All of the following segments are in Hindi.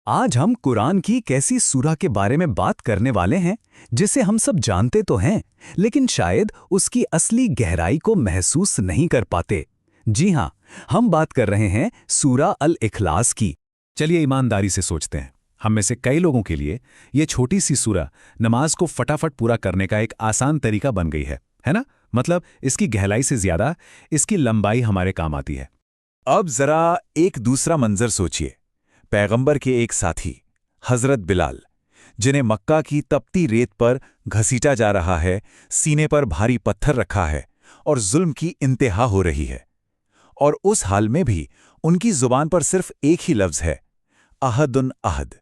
आज हम कुरान की कैसी सूरा के बारे में बात करने वाले हैं जिसे हम सब जानते तो हैं, लेकिन शायद उसकी असली गहराई को महसूस नहीं कर पाते। जी हाँ, हम बात कर रहे हैं सूरा अल इखलास की। चलिए ईमानदारी से सोचते हैं, हम में से कई लोगों के लिए ये छोटी सी सूरा नमाज को फटाफट पूरा करने का एक आसान तरीका बन गई है ना? मतलब इसकी गहराई से ज्यादा इसकी लंबाई हमारे काम आती है। अब जरा एक दूसरा मंजर सोचिए। पैगंबर के एक साथी हजरत बिलाल, जिन्हें मक्का की तपती रेत पर घसीटा जा रहा है, सीने पर भारी पत्थर रखा है और जुल्म की इंतहा हो रही है। और उस हाल में भी उनकी जुबान पर सिर्फ एक ही लफ्ज है, अहदुन अहद।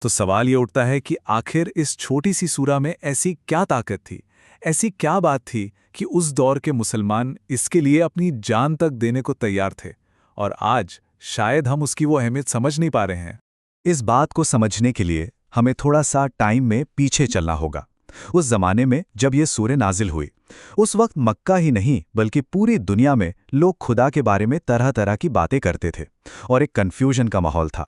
तो सवाल ये उठता है कि आखिर इस छोटी सी सूरा में ऐसी क्या ताकत थी, ऐसी क्या बात थी कि उस दौर के मुसलमान इसके लिए अपनी जान तक देने को तैयार थे, और आज शायद हम उसकी वो अहमियत समझ नहीं पा रहे हैं। इस बात को समझने के लिए हमें थोड़ा सा टाइम में पीछे चलना होगा। उस जमाने में जब ये सूरह नाजिल हुई, उस वक्त मक्का ही नहीं बल्कि पूरी दुनिया में लोग खुदा के बारे में तरह तरह की बातें करते थे और एक कन्फ्यूजन का माहौल था।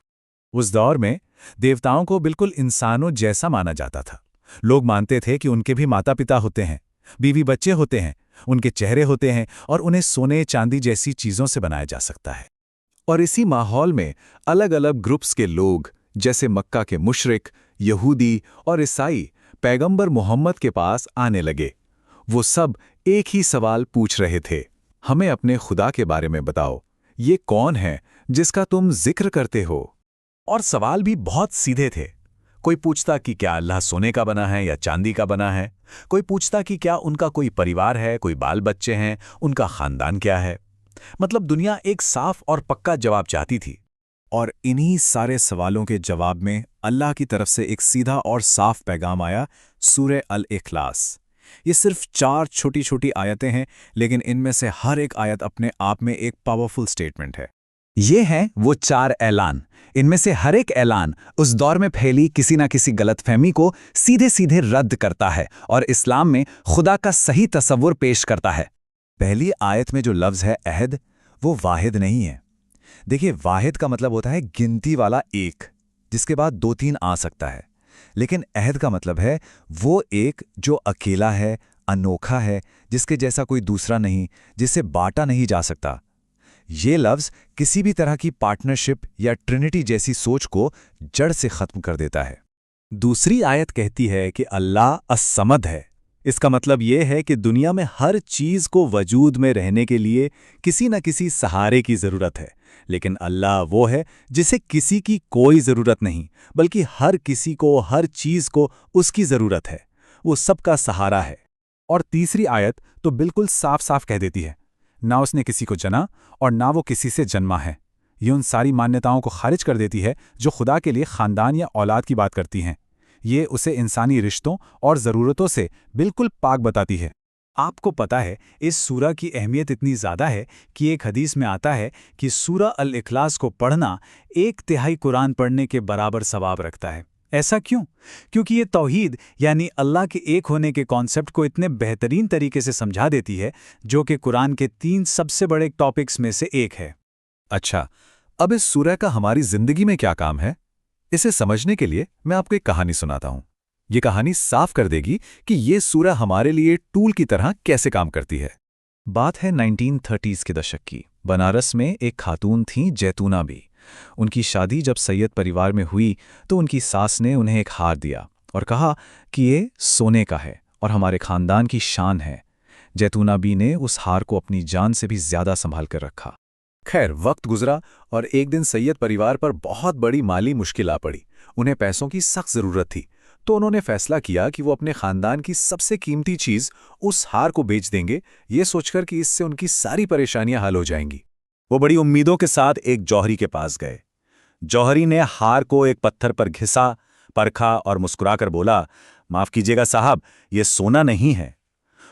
उस दौर में देवताओं को बिल्कुल इंसानों जैसा माना जाता था। लोग मानते थे कि उनके भी माता पिता होते हैं, बीवी बच्चे होते हैं, उनके चेहरे होते हैं और उन्हें सोने चांदी जैसी चीज़ों से बनाया जा सकता है। और इसी माहौल में अलग अलग ग्रुप्स के लोग, जैसे मक्का के मुशरिक, यहूदी और ईसाई, पैगंबर मोहम्मद के पास आने लगे। वो सब एक ही सवाल पूछ रहे थे, हमें अपने खुदा के बारे में बताओ, ये कौन है जिसका तुम जिक्र करते हो? और सवाल भी बहुत सीधे थे। कोई पूछता कि क्या अल्लाह सोने का बना है या चांदी का बना है। कोई पूछता कि क्या उनका कोई परिवार है, कोई बाल बच्चे हैं, उनका खानदान क्या है। मतलब दुनिया एक साफ और पक्का जवाब चाहती थी। और इन्हीं सारे सवालों के जवाब में अल्लाह की तरफ से एक सीधा और साफ पैगाम आया, सूरह अल इखलास। ये सिर्फ 4 छोटी छोटी आयतें हैं, लेकिन इनमें से हर एक आयत अपने आप में एक पावरफुल स्टेटमेंट है। ये हैं वो 4 ऐलान। इनमें से हर एक ऐलान उस दौर में फैली किसी न किसी गलतफहमी को सीधे सीधे रद्द करता है और इस्लाम में खुदा का सही तसव्वुर पेश करता है। पहली आयत में जो लफ्ज़ है अहद, वो वाहिद नहीं है। देखिए, वाहिद का मतलब होता है गिनती वाला एक, जिसके बाद 2-3 आ सकता है। लेकिन अहद का मतलब है वो एक जो अकेला है, अनोखा है, जिसके जैसा कोई दूसरा नहीं, जिसे बांटा नहीं जा सकता। ये लफ्ज़ किसी भी तरह की पार्टनरशिप या ट्रिनिटी जैसी सोच को जड़ से ख़त्म कर देता है। दूसरी आयत कहती है कि अल्लाह अस्समद है। इसका मतलब ये है कि दुनिया में हर चीज़ को वजूद में रहने के लिए किसी न किसी सहारे की ज़रूरत है, लेकिन अल्लाह वो है जिसे किसी की कोई ज़रूरत नहीं, बल्कि हर किसी को, हर चीज़ को उसकी ज़रूरत है। वो सबका सहारा है। और तीसरी आयत तो बिल्कुल साफ साफ कह देती है, ना उसने किसी को जना और ना वो किसी से जन्मा है। ये उन सारी मान्यताओं को खारिज कर देती है जो खुदा के लिए ख़ानदान या औलाद की बात करती हैं। ये उसे इंसानी रिश्तों और ज़रूरतों से बिल्कुल पाक बताती है। आपको पता है, इस सूरा की अहमियत इतनी ज़्यादा है कि एक हदीस में आता है कि सूरा अल इखलास को पढ़ना 1/3 कुरान पढ़ने के बराबर सवाब रखता है। ऐसा क्यों? क्योंकि ये तौहीद यानी अल्लाह के एक होने के कॉन्सेप्ट को इतने बेहतरीन तरीके से समझा देती है, जो कि कुरान के 3 सबसे बड़े टॉपिक्स में से एक है। अच्छा, अब इस सूरह का हमारी जिंदगी में क्या काम है? इसे समझने के लिए मैं आपको एक कहानी सुनाता हूँ। ये कहानी साफ कर देगी कि ये सूरह हमारे लिए टूल की तरह कैसे काम करती है। बात है 1930s के दशक की। बनारस में एक खातून थीं, जैतूना बी। उनकी शादी जब सैयद परिवार में हुई तो उनकी सास ने उन्हें एक हार दिया और कहा कि ये सोने का है और हमारे खानदान की शान है। जैतूना बी ने उस हार को अपनी जान से भी ज्यादा संभाल कर रखा। खैर, वक्त गुजरा और एक दिन सैयद परिवार पर बहुत बड़ी माली मुश्किल आ पड़ी। उन्हें पैसों की सख्त ज़रूरत थी, तो उन्होंने फैसला किया कि वो अपने खानदान की सबसे कीमती चीज़, उस हार को बेच देंगे, ये सोचकर कि इससे उनकी सारी परेशानियां हल हो जाएंगी। वो बड़ी उम्मीदों के साथ एक जौहरी के पास गए। जौहरी ने हार को एक पत्थर पर घिसा, परखा और मुस्कुराकर बोला, माफ़ कीजिएगा साहब, ये सोना नहीं है।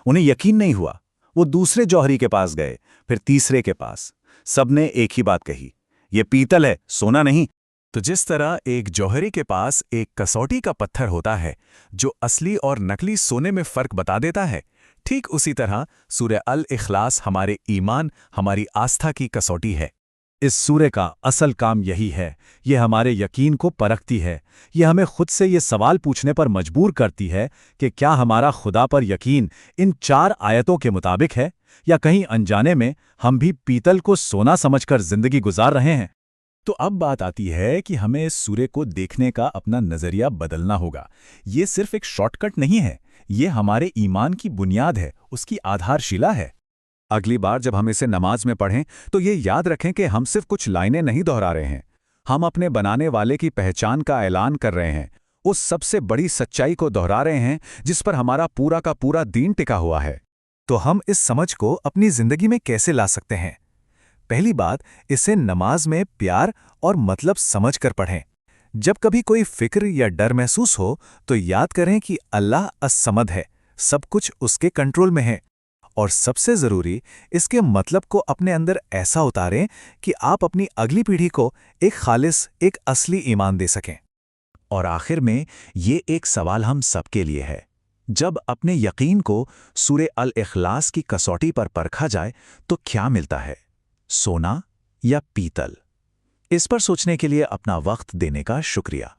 उन्हें यकीन नहीं हुआ। वो दूसरे जौहरी के पास गए, फिर तीसरे के पास। सबने एक ही बात कही, ये पीतल है, सोना नहीं। तो जिस तरह एक जौहरी के पास एक कसौटी का पत्थर होता है जो असली और नकली सोने में फ़र्क बता देता है, ठीक उसी तरह सूरह अल इखलास हमारे ईमान, हमारी आस्था की कसौटी है। इस सूर्य का असल काम यही है। ये हमारे यकीन को परखती है। ये हमें खुद से ये सवाल पूछने पर मजबूर करती है कि क्या हमारा खुदा पर यकीन इन 4 आयतों के मुताबिक है, या कहीं अनजाने में हम भी पीतल को सोना समझकर जिंदगी गुजार रहे हैं। तो अब बात आती है कि हमें इस सूर्य को देखने का अपना नजरिया बदलना होगा। ये सिर्फ एक शॉर्टकट नहीं है, ये हमारे ईमान की बुनियाद है, उसकी आधारशिला है। अगली बार जब हम इसे नमाज में पढ़ें तो ये याद रखें कि हम सिर्फ कुछ लाइनें नहीं दोहरा रहे हैं, हम अपने बनाने वाले की पहचान का ऐलान कर रहे हैं, उस सबसे बड़ी सच्चाई को दोहरा रहे हैं जिस पर हमारा पूरा का पूरा दीन टिका हुआ है। तो हम इस समझ को अपनी जिंदगी में कैसे ला सकते हैं? पहली बात, इसे नमाज में प्यार और मतलब समझकर पढ़ें। जब कभी कोई फिक्र या डर महसूस हो तो याद करें कि अल्लाह अस्समद है, सब कुछ उसके कंट्रोल में है। और सबसे ज़रूरी, इसके मतलब को अपने अंदर ऐसा उतारें कि आप अपनी अगली पीढ़ी को एक खालिस, एक असली ईमान दे सकें। और आखिर में ये एक सवाल हम सबके लिए है। जब अपने यकीन को सूरे अल इखलास की कसौटी पर परखा जाए तो क्या मिलता है, सोना या पीतल? इस पर सोचने के लिए अपना वक्त देने का शुक्रिया।